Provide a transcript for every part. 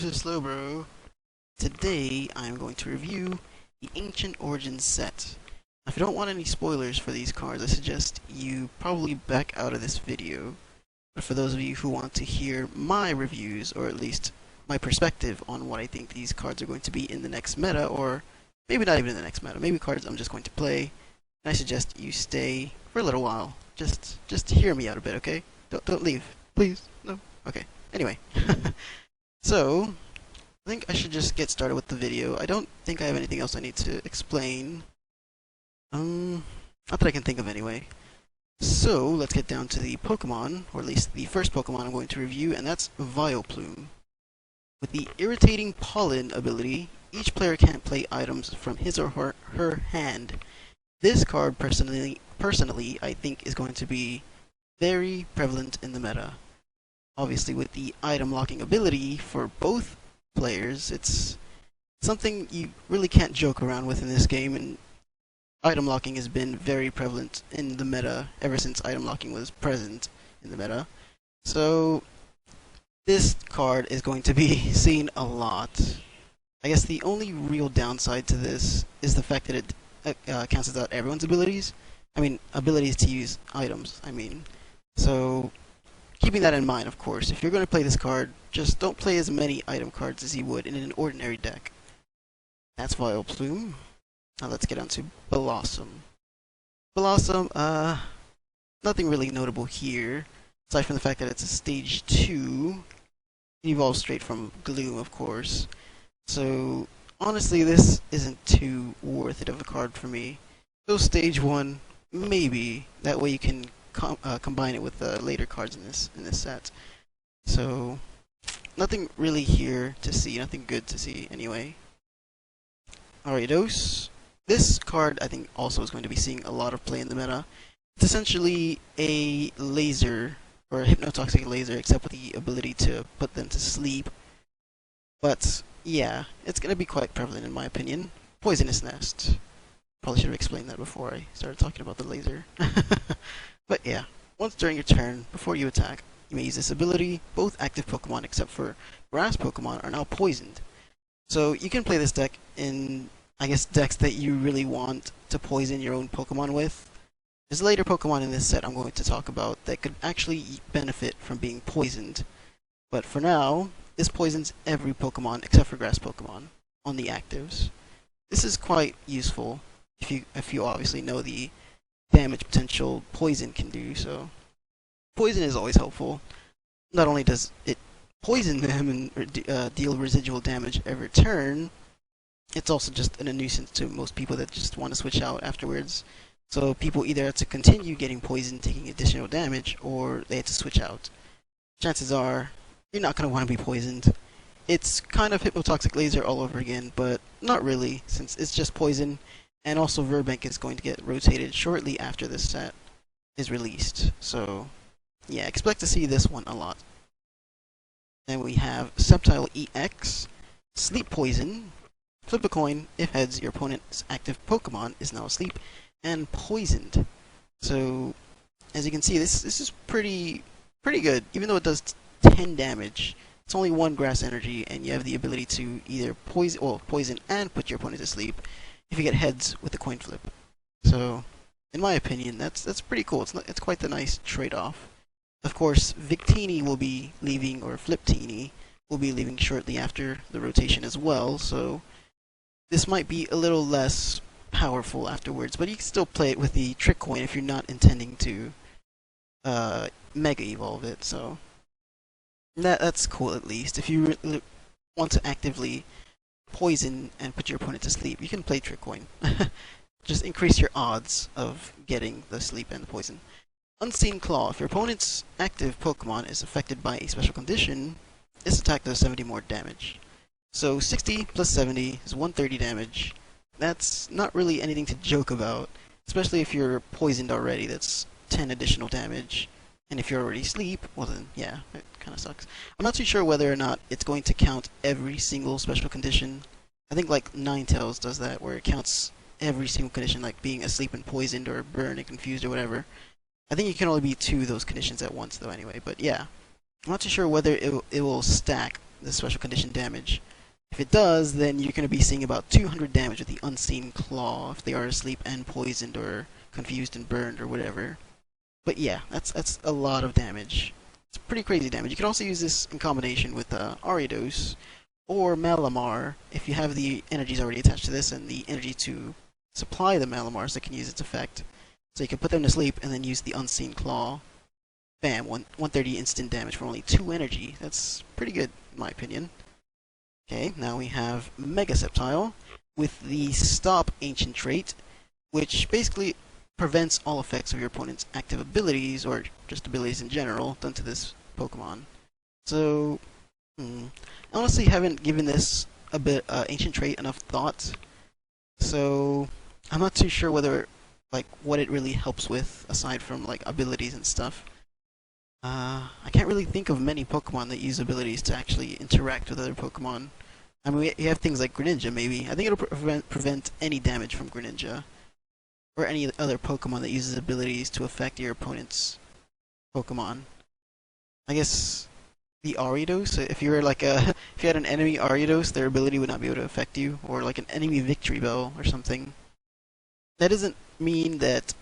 this is Slowbro. Today I'm going to review the Ancient Origins set. Now, if you don't want any spoilers for these cards, I suggest you probably back out of this video. But for those of you who want to hear my reviews, or at least my perspective on what I think these cards are going to be in the next meta, or maybe not even in the next meta, maybe cards I'm just going to play, and I suggest you stay for a little while. Just hear me out a bit, okay? Don't leave. Please. No? Okay. Anyway. So, I think I should just get started with the video. I don't think I have anything else I need to explain. Not that I can think of anyway. So, let's get down to the Pokemon, or at least the first Pokemon I'm going to review, and that's Vileplume. With the Irritating Pollen ability, each player can't play items from his or her hand. This card, personally, I think is going to be very prevalent in the meta. Obviously, with the item locking ability for both players, it's something you really can't joke around with in this game, and item locking has been very prevalent in the meta ever since item locking was present in the meta. So, this card is going to be seen a lot. I guess the only real downside to this is the fact that it cancels out everyone's abilities. Abilities to use items, So, keeping that in mind, of course, if you're going to play this card, just don't play as many item cards as you would in an ordinary deck. That's Vileplume. Now let's get on to Blossom. Blossom, nothing really notable here, aside from the fact that it's a stage 2. It evolves straight from Gloom, of course. So, honestly, this isn't too worth it of a card for me. So stage 1, maybe. That way you can combine it with the later cards in this set. So, nothing really here to see, nothing good to see anyway. Gyarados. This card I think also is going to be seeing a lot of play in the meta. It's essentially a laser, or a hypnotoxic laser, except with the ability to put them to sleep. But yeah, it's going to be quite prevalent in my opinion. Poisonous Nest. Probably should have explained that before I started talking about the laser. But yeah, once during your turn, before you attack, you may use this ability. Both active Pokemon, except for Grass Pokemon, are now poisoned. So you can play this deck in, I guess, decks that you really want to poison your own Pokemon with. There's later Pokemon in this set I'm going to talk about that could actually benefit from being poisoned. But for now, this poisons every Pokemon except for Grass Pokemon on the actives. This is quite useful if you obviously know the damage potential poison can do. So poison is always helpful. Not only does it poison them and deal residual damage every turn, it's also just a nuisance to most people that just want to switch out afterwards. So people either have to continue getting poisoned, taking additional damage, or they have to switch out. Chances are you're not going to want to be poisoned. It's kind of Hypnotoxic Laser all over again, but not really, since it's just poison. And also Verbank is going to get rotated shortly after this set is released. So, yeah, expect to see this one a lot. Then we have Sceptile EX, Sleep Poison. Flip a coin. If heads, your opponent's active Pokemon is now asleep and poisoned. So, as you can see, this is pretty good. Even though it does 10 damage, it's only 1 grass energy, and you have the ability to either poison and put your opponent to sleep if you get heads with the coin flip. So, in my opinion, that's pretty cool. It's quite the nice trade-off. Of course, Victini will be leaving, or Fliptini will be leaving shortly after the rotation as well, so this might be a little less powerful afterwards, but you can still play it with the Trick Coin if you're not intending to Mega Evolve it, so that's cool at least. If you want to actively poison and put your opponent to sleep, you can play Trick Coin. Just increase your odds of getting the sleep and the poison. Unseen Claw. If your opponent's active Pokemon is affected by a special condition, this attack does 70 more damage. So 60 plus 70 is 130 damage. That's not really anything to joke about, especially if you're poisoned already. That's 10 additional damage. And if you're already asleep, well then, yeah, it kind of sucks. I'm not too sure whether or not it's going to count every single special condition. I think like Ninetales does that, where it counts every single condition, like being asleep and poisoned, or burned and confused, or whatever. I think you can only be 2 of those conditions at once, though, anyway. But yeah, I'm not too sure whether it will stack the special condition damage. If it does, then you're going to be seeing about 200 damage with the Unseen Claw if they are asleep and poisoned or confused and burned or whatever. But yeah, that's a lot of damage. It's pretty crazy damage. You can also use this in combination with Gyarados or Malamar if you have the energies already attached to this and the energy to supply the Malamar so it can use its effect. So you can put them to sleep and then use the Unseen Claw. Bam, 130 instant damage for only 2 energy. That's pretty good, in my opinion. Okay, now we have Mega Sceptile with the Stop Ancient trait, which basically prevents all effects of your opponent's active abilities, or just abilities in general, done to this Pokemon. So, I honestly haven't given this Ancient trait enough thought, so I'm not too sure whether, like, what it really helps with, aside from, like, abilities and stuff. I can't really think of many Pokemon that use abilities to actually interact with other Pokemon. I mean, we have things like Greninja, maybe. I think it'll prevent any damage from Greninja. Or any other Pokemon that uses abilities to affect your opponent's Pokemon. I guess the Gyarados, if you were like if you had an enemy Gyarados, their ability would not be able to affect you. Or like an enemy Victory Bell or something. That doesn't mean that,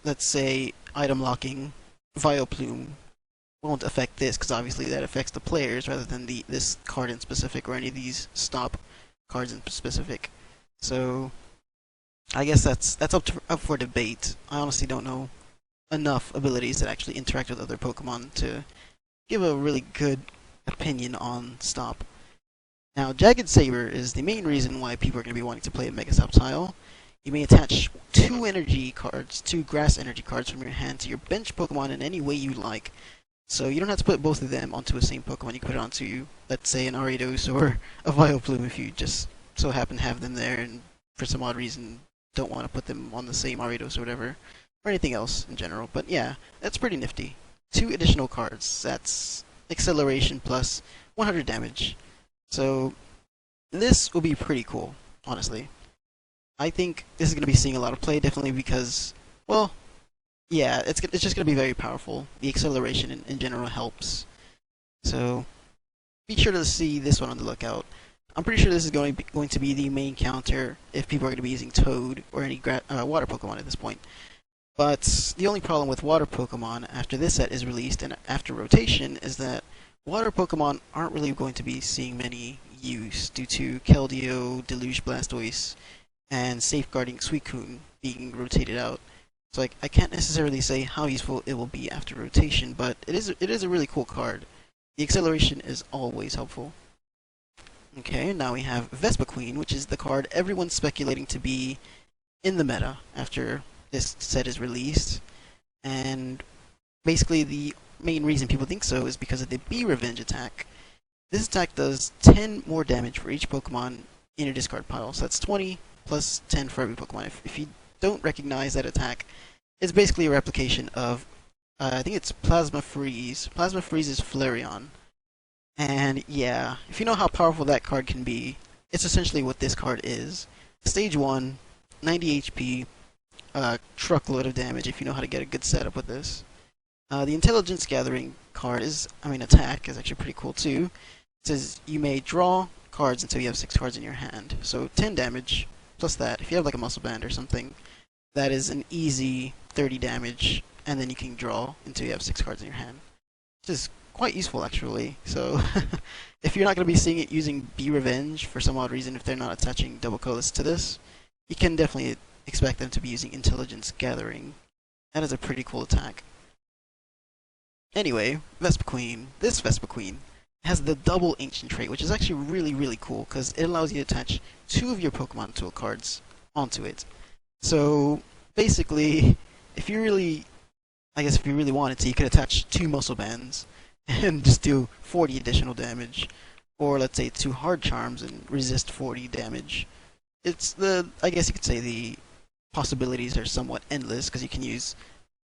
let's say, item locking Vileplume won't affect this, because obviously that affects the players rather than this card in specific or any of these stop cards in specific. So I guess that's up for debate. I honestly don't know enough abilities that actually interact with other Pokemon to give a really good opinion on stop. Now, Jagged Saber is the main reason why people are going to be wanting to play a Mega Sceptile. You may attach 2 grass energy cards from your hand to your bench Pokemon in any way you like. So you don't have to put both of them onto a same Pokemon. You can put it onto, let's say, an Gyarados or a Vileplume if you just so happen to have them there and for some odd reason don't want to put them on the same Gyarados or whatever, or anything else in general. But yeah, that's pretty nifty. 2 additional cards. That's acceleration plus 100 damage. So this will be pretty cool, honestly. I think this is going to be seeing a lot of play, definitely because, well, yeah, it's just going to be very powerful. The acceleration in general helps. So be sure to see this one on the lookout. I'm pretty sure this is going to be the main counter if people are going to be using Toad or any water Pokemon at this point. But the only problem with water Pokemon after this set is released and after rotation is that water Pokemon aren't really going to be seeing many use due to Keldeo, Deluge Blastoise, and Safeguarding Suicune being rotated out. So I can't necessarily say how useful it will be after rotation, but it is a really cool card. The acceleration is always helpful. Okay, now we have Vespa Queen, which is the card everyone's speculating to be in the meta after this set is released. And basically the main reason people think so is because of the Be Revenge attack. This attack does 10 more damage for each Pokemon in your discard pile, so that's 20 plus 10 for every Pokemon. If you don't recognize that attack, it's basically a replication of, I think it's Plasma Freeze. Plasma Freeze is Flareon. And yeah, if you know how powerful that card can be, it's essentially what this card is. Stage 1, 90 HP, truckload of damage if you know how to get a good setup with this. The Intelligence Gathering card attack is actually pretty cool too. It says you may draw cards until you have 6 cards in your hand. So 10 damage, plus that. If you have like a Muscle Band or something, that is an easy 30 damage, and then you can draw until you have 6 cards in your hand. Which is quite useful actually. So if you're not going to be seeing it using Be Revenge for some odd reason, if they're not attaching double colors to this, you can definitely expect them to be using Intelligence Gathering. That is a pretty cool attack. Anyway, Vespa Queen. This Vespa Queen has the double Ancient trait, which is actually really cool because it allows you to attach 2 of your Pokemon Tool cards onto it. So basically, if you really wanted to, you could attach 2 Muscle Bands and just do 40 additional damage, or let's say 2 Hard Charms and resist 40 damage. I guess you could say the possibilities are somewhat endless because you can use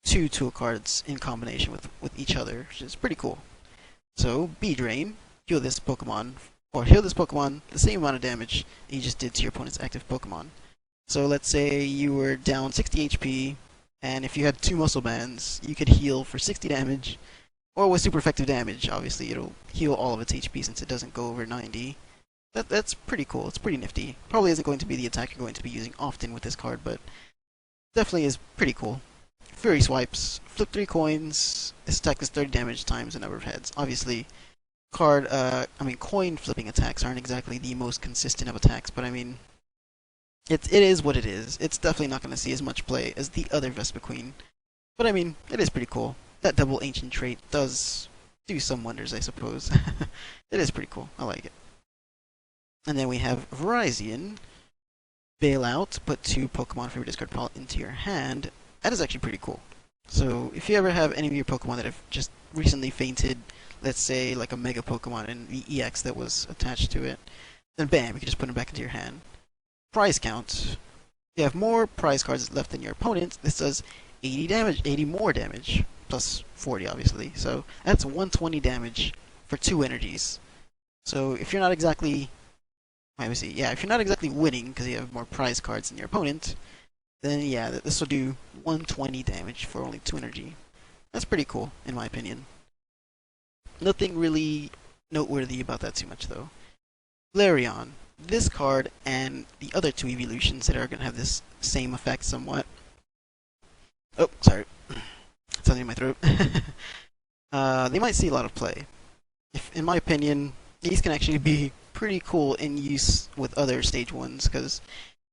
2 tool cards in combination with each other, which is pretty cool. So, Drain, heal this Pokemon the same amount of damage that you just did to your opponent's active Pokemon. So let's say you were down 60 HP, and if you had 2 Muscle Bands, you could heal for 60 damage, Or with super effective damage, obviously it'll heal all of its HP since it doesn't go over 90. That's pretty cool. It's pretty nifty. Probably isn't going to be the attack you're going to be using often with this card, but definitely is pretty cool. Fury Swipes. Flip 3 coins. This attack does 30 damage times the number of heads. Obviously, coin flipping attacks aren't exactly the most consistent of attacks, but I mean, it is what it is. It's definitely not going to see as much play as the other Vespa Queen. But I mean, it is pretty cool. That double ancient trait does do some wonders, I suppose. It is pretty cool. I like it. And then we have Verizon Bailout. Put 2 Pokemon from your discard pile into your hand. That is actually pretty cool. So if you ever have any of your Pokemon that have just recently fainted, let's say like a Mega Pokemon and the EX that was attached to it, then bam, you can just put them back into your hand. Prize count. If you have more prize cards left than your opponent, this does 80 damage, 80 more damage, plus 40 obviously. So that's 120 damage for 2 energies. So if you're not exactly, let me see, yeah, if you're not exactly winning because you have more prize cards than your opponent, then yeah, this will do 120 damage for only 2 energy. That's pretty cool, in my opinion. Nothing really noteworthy about that too much, though. Flareon. This card and the other 2 evolutions that are going to have this same effect somewhat. Oh, sorry. Something in my throat. They might see a lot of play. In my opinion, these can actually be pretty cool in use with other Stage 1s, because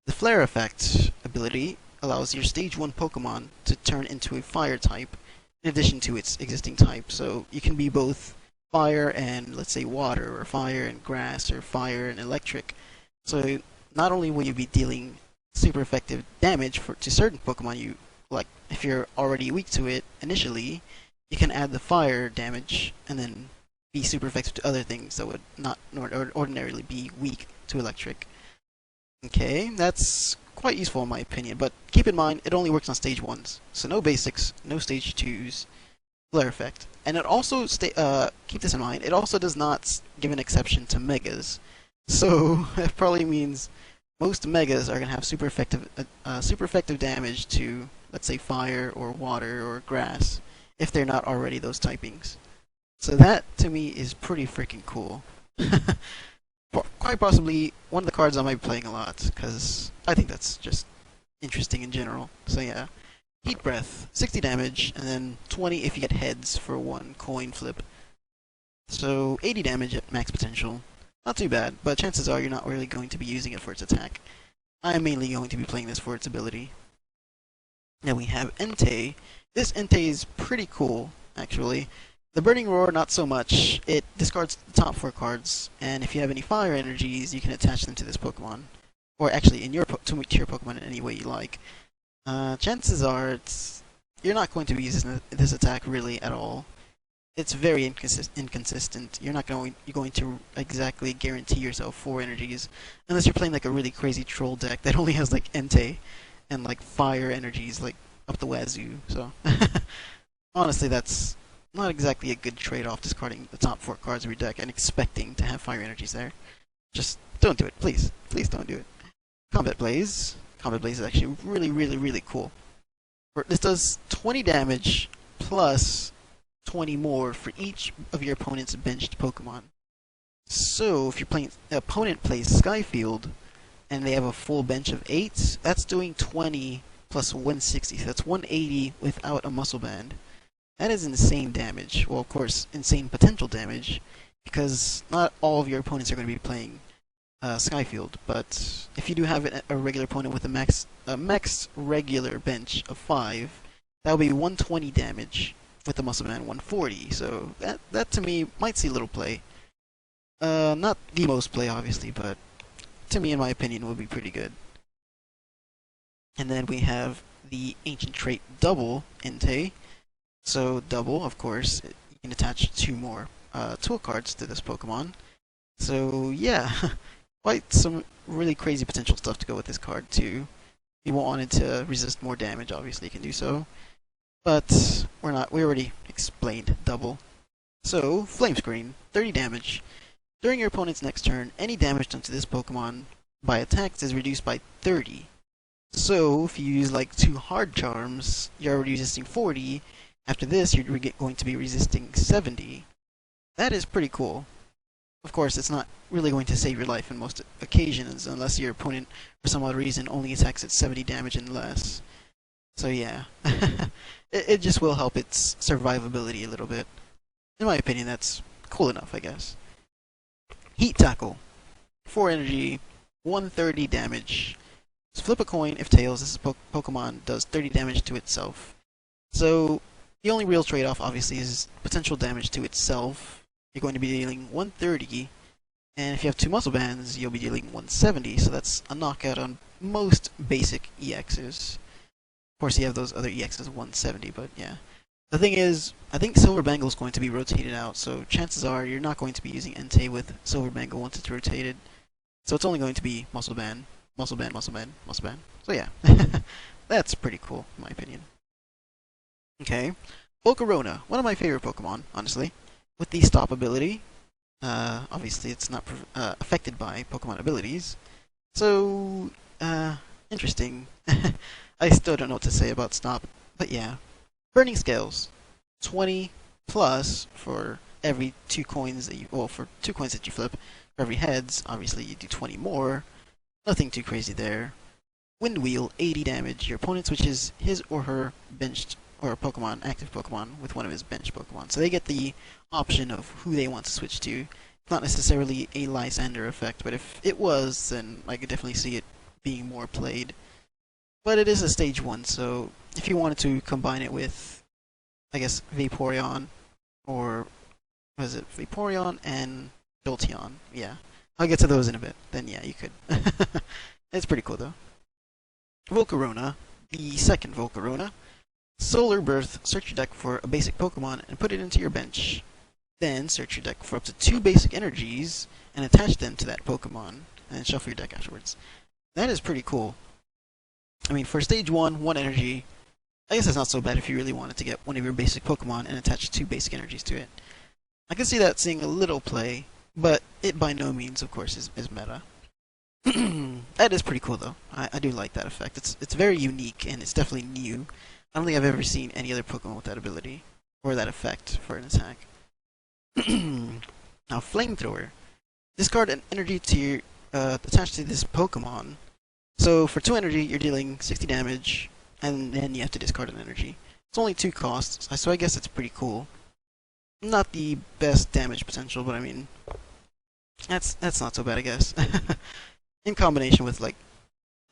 the Flare Effect ability allows your Stage 1 Pokemon to turn into a Fire type in addition to its existing type. So you can be both Fire and, let's say, Water, or Fire and Grass, or Fire and Electric. So not only will you be dealing super effective damage to certain Pokemon you like, if you're already weak to it initially, you can add the Fire damage and then be super effective to other things that would not ordinarily be weak to Electric. Okay, that's quite useful in my opinion, but keep in mind, it only works on Stage 1s. So no basics, no Stage 2s, Flare Effect. And it also, keep this in mind, it also does not give an exception to Megas. So, that probably means most Megas are going to have super effective damage to, let's say, Fire, or Water, or Grass, if they're not already those typings. So that, to me, is pretty freaking cool. Quite possibly one of the cards I might be playing a lot, because I think that's just interesting in general. So yeah. Heat Breath, 60 damage, and then 20 if you get heads for 1 coin flip. So 80 damage at max potential. Not too bad, but chances are you're not really going to be using it for its attack. I'm mainly going to be playing this for its ability. Now we have Entei. This Entei is pretty cool, actually. The Burning Roar, not so much. It discards the top 4 cards, and if you have any fire energies, you can attach them to this Pokemon. Or actually, in your to your Pokemon in any way you like. Chances are you're not going to be using this attack really at all. It's very inconsistent. You're going to exactly guarantee yourself 4 energies, unless you're playing like a really crazy troll deck that only has like Entei and like fire energies like up the wazoo. So honestly, that's not exactly a good trade-off, discarding the top 4 cards of your deck and expecting to have fire energies there. Just don't do it, please. Please don't do it. Combat Blaze. Combat Blaze is actually really cool. This does 20 damage plus 20 more for each of your opponent's benched Pokemon. So if the opponent plays Skyfield and they have a full bench of 8, that's doing 20 plus 160. So that's 180 without a Muscle Band. That is insane damage. Well, of course, insane potential damage, because not all of your opponents are going to be playing Skyfield. But if you do have a regular opponent with a max regular bench of 5, that will be 120 damage with the Muscle Band 140. So that to me might see little play. Not the most play, obviously, but to me, in my opinion, would be pretty good. And then we have the Ancient Trait Double Entei. So double, of course, you can attach 2 more tool cards to this Pokemon. So yeah, quite some really crazy potential stuff to go with this card too. If you wanted to resist more damage, obviously you can do so. But we already explained double. So, Flame Screen, 30 damage. During your opponent's next turn, any damage done to this Pokemon by attacks is reduced by 30. So, if you use like 2 Hard Charms, you're already resisting 40. After this, you're going to be resisting 70. That is pretty cool. Of course, it's not really going to save your life in most occasions, unless your opponent, for some odd reason, only attacks at 70 damage and less. So yeah, it just will help its survivability a little bit. In my opinion, that's cool enough, I guess. Heat Tackle. 4 energy, 130 damage. Just flip a coin. If tails, this Pokemon does 30 damage to itself. So the only real trade-off, obviously, is potential damage to itself. You're going to be dealing 130, and if you have 2 muscle bands, you'll be dealing 170, so that's a knockout on most basic EXs. Of course, you have those other EXs 170, but yeah. The thing is, I think Silver Bangle is going to be rotated out, so chances are you're not going to be using Entei with Silver Bangle once it's rotated. So it's only going to be Muscle Band, Muscle Band, Muscle Band, Muscle Band. So yeah, that's pretty cool, in my opinion. Okay, Volcarona, one of my favorite Pokemon, honestly. With the Stop ability, obviously it's not affected by Pokemon abilities. So, interesting. I still don't know what to say about Stop, but yeah. Burning Scales, 20 plus for every 2 coins that for 2 coins that you flip. For every heads, obviously you do 20 more. Nothing too crazy there. Wind Wheel, 80 damage. Your opponent switches his or her benched or Pokemon, active Pokemon, with one of his bench Pokemon. So they get the option of who they want to switch to. Not necessarily a Lysander effect, but if it was, then I could definitely see it being more played. But it is a stage 1, so if you wanted to combine it with, I guess, Vaporeon, or, what is it, Vaporeon and Jolteon, yeah. I'll get to those in a bit, then yeah, you could. It's pretty cool, though. Volcarona, the second Volcarona. Solar Birth, search your deck for a basic Pokemon and put it into your bench. Then search your deck for up to 2 basic energies and attach them to that Pokemon, and then shuffle your deck afterwards. That is pretty cool. I mean, for stage 1, 1 energy, I guess that's not so bad if you really wanted to get one of your basic Pokemon and attach 2 basic energies to it. I can see that seeing a little play, but it by no means, of course, is meta. That is pretty cool, though. I do like that effect. It's very unique, and it's definitely new. I don't think I've ever seen any other Pokemon with that ability, or that effect for an attack. Now, Flamethrower. Discard an energy to your, attached to this Pokemon. So for 2 energy, you're dealing 60 damage, and then you have to discard an energy. It's only 2 costs, so I guess it's pretty cool. Not the best damage potential, but I mean, that's not so bad, I guess. In combination with like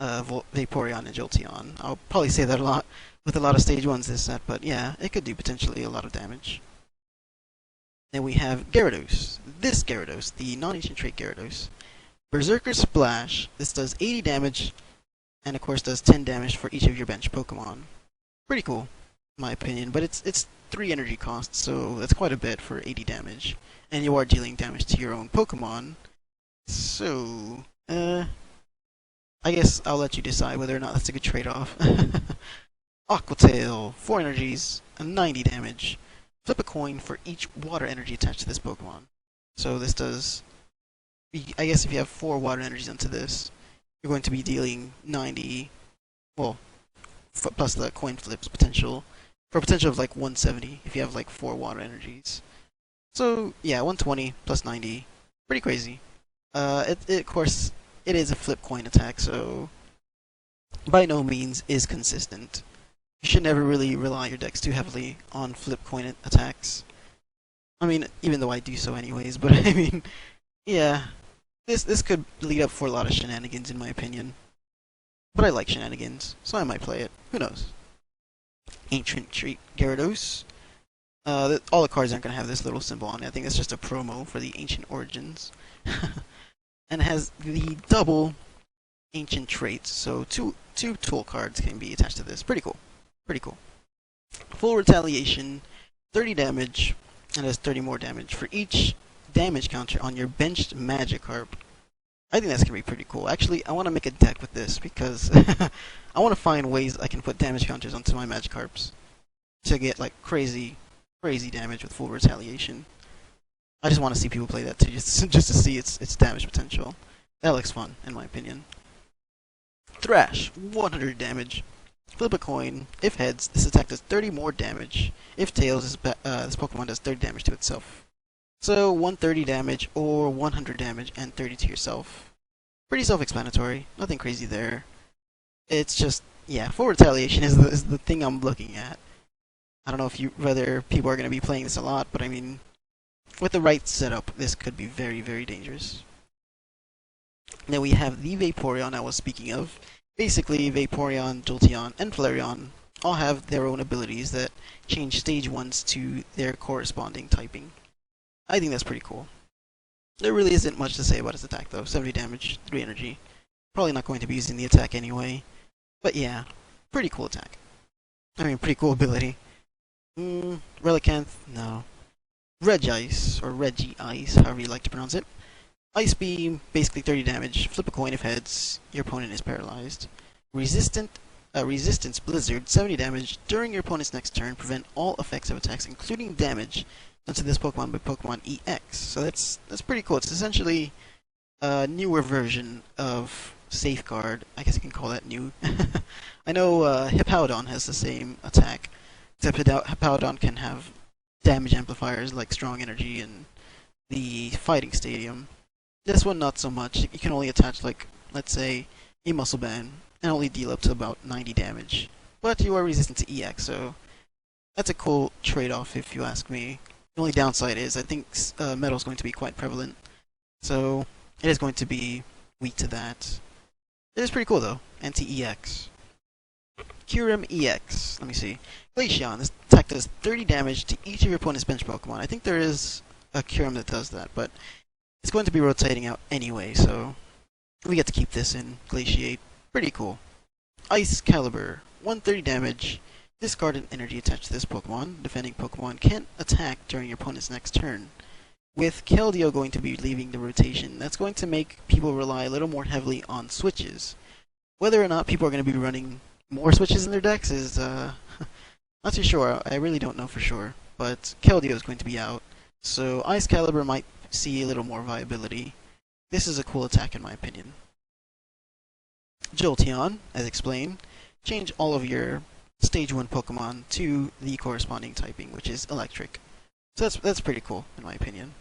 Vaporeon and Jolteon, I'll probably say that a lot with a lot of stage 1s this set, but yeah, it could do potentially a lot of damage. Then we have Gyarados. This Gyarados, the non-ancient trait Gyarados. Berserker Splash. This does 80 damage, and of course does 10 damage for each of your bench Pokemon. Pretty cool, in my opinion, but it's 3 energy costs, so that's quite a bit for 80 damage. And you are dealing damage to your own Pokemon, so, I guess I'll let you decide whether or not that's a good trade-off. Aqua Tail, 4 energies, and 90 damage. Flip a coin for each water energy attached to this Pokemon. So this does, I guess if you have 4 water energies into this, you're going to be dealing 90, well, plus the coin flips potential, for a potential of like 170 if you have like 4 water energies. So yeah, 120 plus 90, pretty crazy. Of course, it is a flip coin attack, so by no means is consistent. You should never really rely your decks too heavily on flip coin attacks. I mean, even though I do so anyways, but I mean, yeah, this could lead up for a lot of shenanigans in my opinion. But I like shenanigans, so I might play it. Who knows? Ancient Trait Gyarados. All the cards aren't going to have this little symbol on it. I think it's just a promo for the Ancient Origins. And it has the double Ancient Traits, so two tool cards can be attached to this. Pretty cool. Pretty cool. Full Retaliation, 30 damage, and does 30 more damage for each damage counter on your benched Magikarp. I think that's going to be pretty cool. Actually, I want to make a deck with this because I want to find ways I can put damage counters onto my Magikarps to get like crazy damage with full retaliation. I just want to see people play that too, just to see its damage potential. That looks fun, in my opinion. Thrash, 100 damage. Flip a coin. If heads, this attack does 30 more damage. If tails, this Pokemon does 30 damage to itself. So 130 damage or 100 damage and 30 to yourself. Pretty self-explanatory. Nothing crazy there. It's just, yeah, full retaliation is the thing I'm looking at. I don't know whether people are going to be playing this a lot, but I mean, with the right setup, this could be very, very dangerous. Then we have the Vaporeon I was speaking of. Basically, Vaporeon, Jolteon, and Flareon all have their own abilities that change stage 1s to their corresponding typing. I think that's pretty cool. There really isn't much to say about its attack though. 70 damage, 3 energy. Probably not going to be using the attack anyway. But yeah, pretty cool attack. I mean, pretty cool ability. Relicanth? No. Regice, or Regice, however you like to pronounce it. Ice Beam, basically 30 damage. Flip a coin if heads, your opponent is paralyzed. Resistance Blizzard, 70 damage. During your opponent's next turn, prevent all effects of attacks, including damage, done to this Pokemon by Pokemon EX. So that's pretty cool. It's essentially a newer version of Safeguard. I guess you can call that new. I know Hippowdon has the same attack, except Hippowdon can have damage amplifiers like Strong Energy and the Fighting Stadium. This one not so much. You can only attach, like, let's say, a Muscle Band, and only deal up to about 90 damage. But you are resistant to EX, so that's a cool trade-off if you ask me. The only downside is I think Metal is going to be quite prevalent, so it is going to be weak to that. It is pretty cool though. Anti-EX. Kyurem EX. Let me see. Glaceon. This attack does 30 damage to each of your opponent's bench Pokemon. I think there is a Kyurem that does that, but it's going to be rotating out anyway, so we get to keep this in Glaciate. Pretty cool. Ice Caliber. 130 damage. Discard an energy attached to this Pokemon. Defending Pokemon can't attack during your opponent's next turn. With Keldeo going to be leaving the rotation, that's going to make people rely a little more heavily on switches. Whether or not people are going to be running more switches in their decks is, not too sure. I really don't know for sure. But Keldeo is going to be out, so Ice Caliber might see a little more viability. This is a cool attack in my opinion. Jolteon, as explained, change all of your Stage 1 Pokemon to the corresponding typing, which is Electric. So that's pretty cool, in my opinion.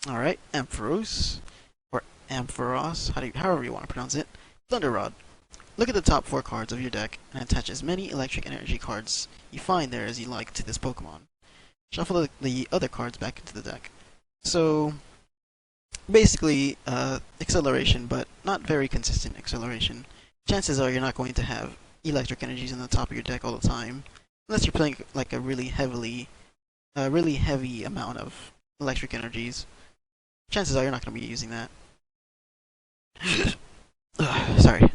Alright, Ampharos, or Ampharos, however you want to pronounce it. Thunder Rod. Look at the top 4 cards of your deck, and attach as many Electric Energy cards you find there as you like to this Pokemon. Shuffle the other cards back into the deck. So, basically, acceleration, but not very consistent acceleration. Chances are you're not going to have electric energies in the top of your deck all the time, unless you're playing like a really heavy amount of electric energies. Chances are you're not going to be using that. Sorry.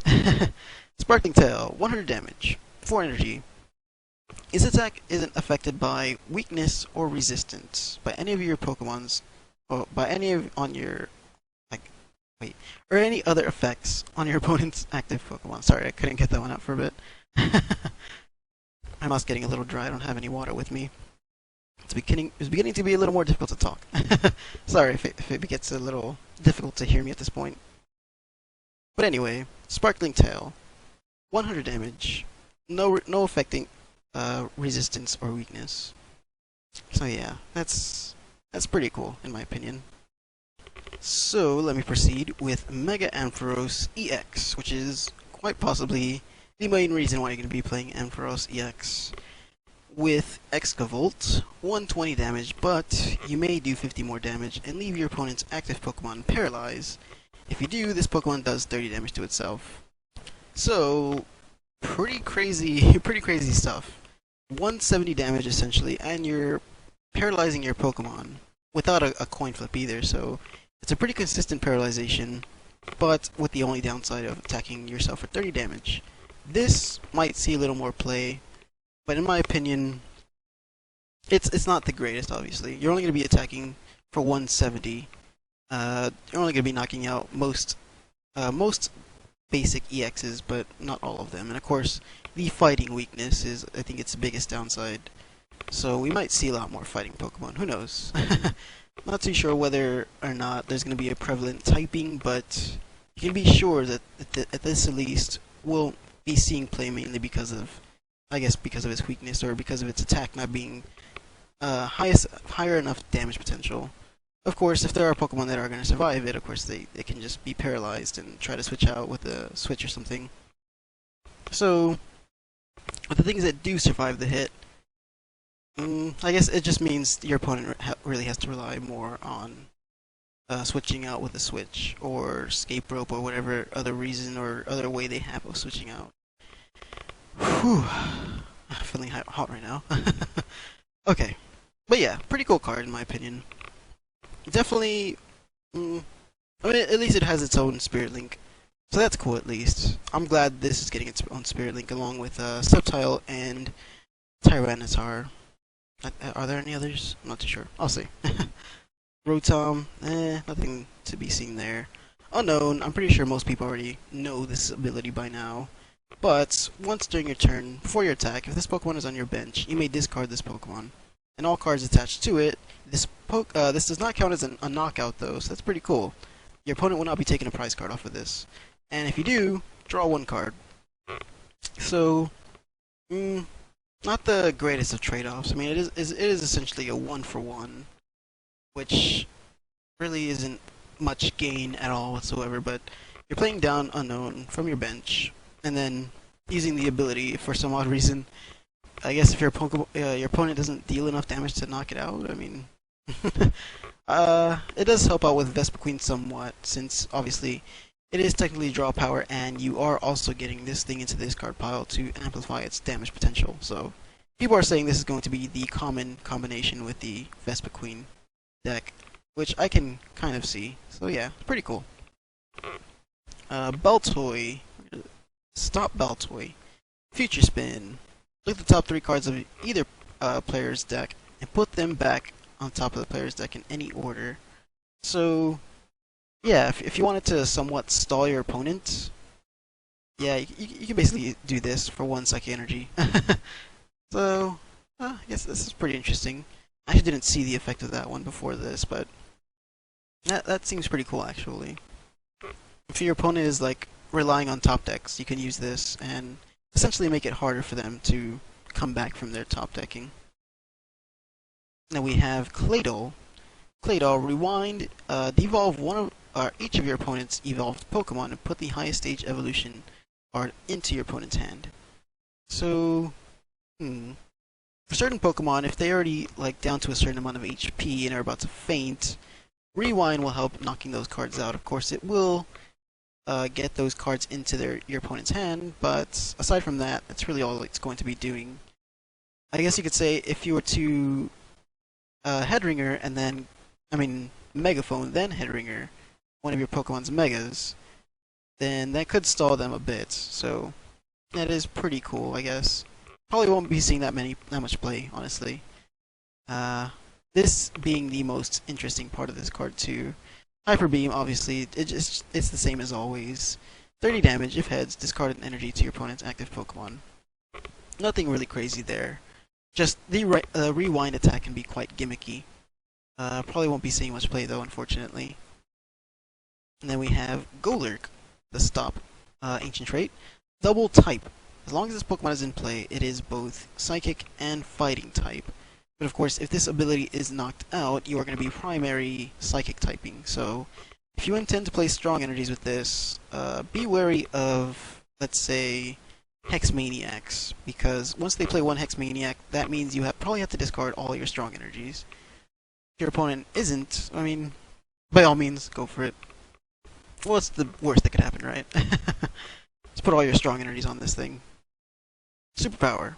Sparkling Tail, 100 damage, 4 energy. This attack isn't affected by weakness or resistance by any of your Pokemon's, or by any of or any other effects on your opponent's active Pokemon. Sorry, I couldn't get that one out for a bit. My mouth's getting a little dry. I don't have any water with me. It's beginning to be a little more difficult to talk. Sorry if it gets a little difficult to hear me at this point. But anyway, Sparkling Tail, 100 damage, no affecting resistance or weakness. So yeah, that's pretty cool in my opinion. So let me proceed with Mega Ampharos EX, which is quite possibly the main reason why you're going to be playing Ampharos EX. With Excavolt, 120 damage, but you may do 50 more damage and leave your opponent's active Pokemon paralyzed. If you do, this Pokemon does 30 damage to itself. So, pretty crazy stuff. 170 damage essentially, and you're paralyzing your Pokemon without a coin flip either, so it's a pretty consistent paralyzation, but with the only downside of attacking yourself for 30 damage. This might see a little more play, but in my opinion, it's not the greatest, obviously. You're only going to be attacking for 170. You're only going to be knocking out most basic EXs, but not all of them. And of course, the fighting weakness is, I think, its biggest downside. So we might see a lot more fighting Pokemon. Who knows? Not too sure whether or not there's going to be a prevalent typing, but you can be sure that at this at least will be seeing play mainly because of, I guess, because of its weakness or because of its attack not being higher enough damage potential. Of course, if there are Pokemon that are going to survive it, of course they can just be paralyzed and try to switch out with a switch or something. So, with the things that do survive the hit, I guess it just means your opponent really has to rely more on switching out with a switch or escape rope or whatever other reason or other way they have of switching out. Whew. I'm feeling hot right now. Okay. But yeah, pretty cool card in my opinion. Definitely, I mean, at least it has its own Spirit Link. So that's cool at least. I'm glad this is getting its own Spirit Link along with Sceptile and Tyranitar. Are there any others? I'm not too sure. I'll see. Rotom, nothing to be seen there. Unknown, I'm pretty sure most people already know this ability by now. But, once during your turn, before your attack, if this Pokemon is on your bench, you may discard this Pokemon. And all cards attached to it, this does not count as a knockout though, so that's pretty cool. Your opponent will not be taking a prize card off of this. And if you do, draw one card. So, not the greatest of trade-offs. I mean, it is essentially a 1-for-1, which really isn't much gain at all whatsoever, but you're playing down Unknown from your bench, and then using the ability for some odd reason. I guess if your opponent doesn't deal enough damage to knock it out, I mean, it does help out with Vespa Queen somewhat, since obviously it is technically draw power, and you are also getting this thing into this card pile to amplify its damage potential. So people are saying this is going to be the common combination with the Vespa Queen deck, which I can kind of see. So yeah, it's pretty cool. Beltoi. Stop Beltoi. Future Spin. Look at the top 3 cards of either player's deck and put them back on top of the player's deck in any order. So, yeah, if you wanted to somewhat stall your opponent, yeah, you can basically do this for 1 Psychic Energy. So, I guess this is pretty interesting. I actually didn't see the effect of that one before this, but that seems pretty cool actually. If your opponent is like relying on top decks, you can use this and essentially make it harder for them to come back from their top decking. Now we have Claydol. Claydol, rewind, devolve one of each of your opponent's evolved Pokemon and put the highest stage evolution card into your opponent's hand. So, for certain Pokemon, if they already like down to a certain amount of HP and are about to faint, rewind will help knocking those cards out. Of course, it will get those cards into your opponent's hand, but aside from that, that's really all it's going to be doing. I guess you could say if you were to Headringer and then, Megaphone, then Headringer, one of your Pokemon's Megas, then that could stall them a bit. So that is pretty cool, I guess. Probably won't be seeing that much play, honestly. This being the most interesting part of this card too. Hyper Beam, obviously, it's the same as always. 30 damage if heads, discard an energy to your opponent's active Pokemon. Nothing really crazy there. Just the rewind attack can be quite gimmicky. Probably won't be seeing much play though, unfortunately. And then we have Gollurk, the stop ancient trait. Double type. As long as this Pokemon is in play, it is both Psychic and Fighting type. But of course, if this ability is knocked out, you are going to be primary Psychic typing. So, if you intend to play strong energies with this, be wary of, let's say, Hex Maniacs, because once they play one Hex Maniac, that means you probably have to discard all your strong energies. If your opponent isn't, by all means, go for it. What's the worst that could happen, right? Just put all your strong energies on this thing. Superpower.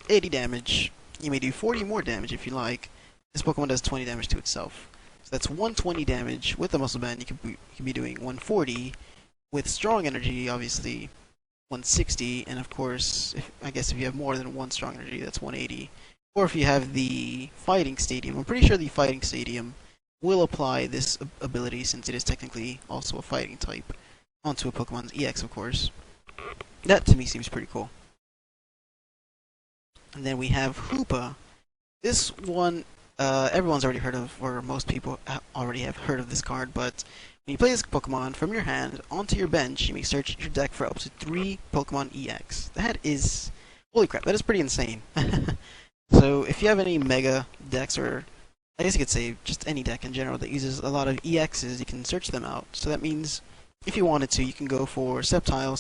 80 damage. You may do 40 more damage if you like. This Pokemon does 20 damage to itself. So that's 120 damage with the Muscle Band. You could be doing 140 with strong energy, obviously 160, and of course, if you have more than one strong energy, that's 180. Or if you have the Fighting Stadium, I'm pretty sure the Fighting Stadium will apply this ability since it is technically also a Fighting type onto a Pokemon's EX, of course. That to me seems pretty cool. And then we have Hoopa. This one, everyone's already heard of, or most people already have heard of this card, but When you play this Pokemon from your hand onto your bench, you may search your deck for up to 3 Pokemon EX. That is... holy crap, that is pretty insane. So if you have any Mega decks, or I guess you could say just any deck in general that uses a lot of EXs, you can search them out. So that means if you wanted to, you can go for Sceptile,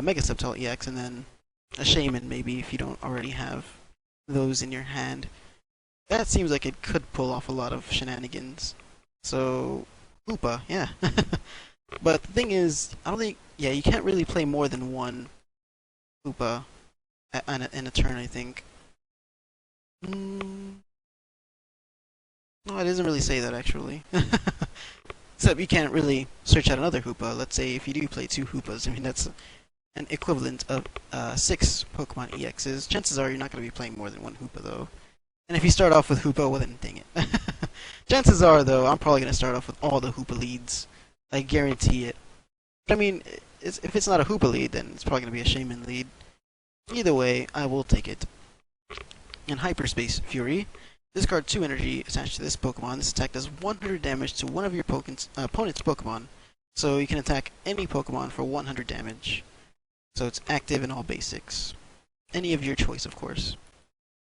Mega Sceptile EX, and then a Shaman maybe if you don't already have those in your hand. That seems like it could pull off a lot of shenanigans. So, Hoopa, yeah. But the thing is, I don't think, yeah, you can't really play more than one Hoopa in a turn, I think. No, it doesn't really say that actually. Except you can't really search out another Hoopa. Let's say if you do play 2 Hoopas, I mean that's an equivalent of 6 Pokemon EXs. Chances are you're not going to be playing more than one Hoopa though. And if you start off with Hoopa, well then dang it. Chances are though, I'm probably going to start off with all the Hoopa leads. I guarantee it. But I mean, if it's not a Hoopa lead, then it's probably going to be a Shaman lead. Either way, I will take it. In Hyperspace Fury, discard 2 energy attached to this Pokemon. This attack does 100 damage to one of your opponent's Pokemon. So you can attack any Pokemon for 100 damage. So it's active in all basics. Any of your choice, of course.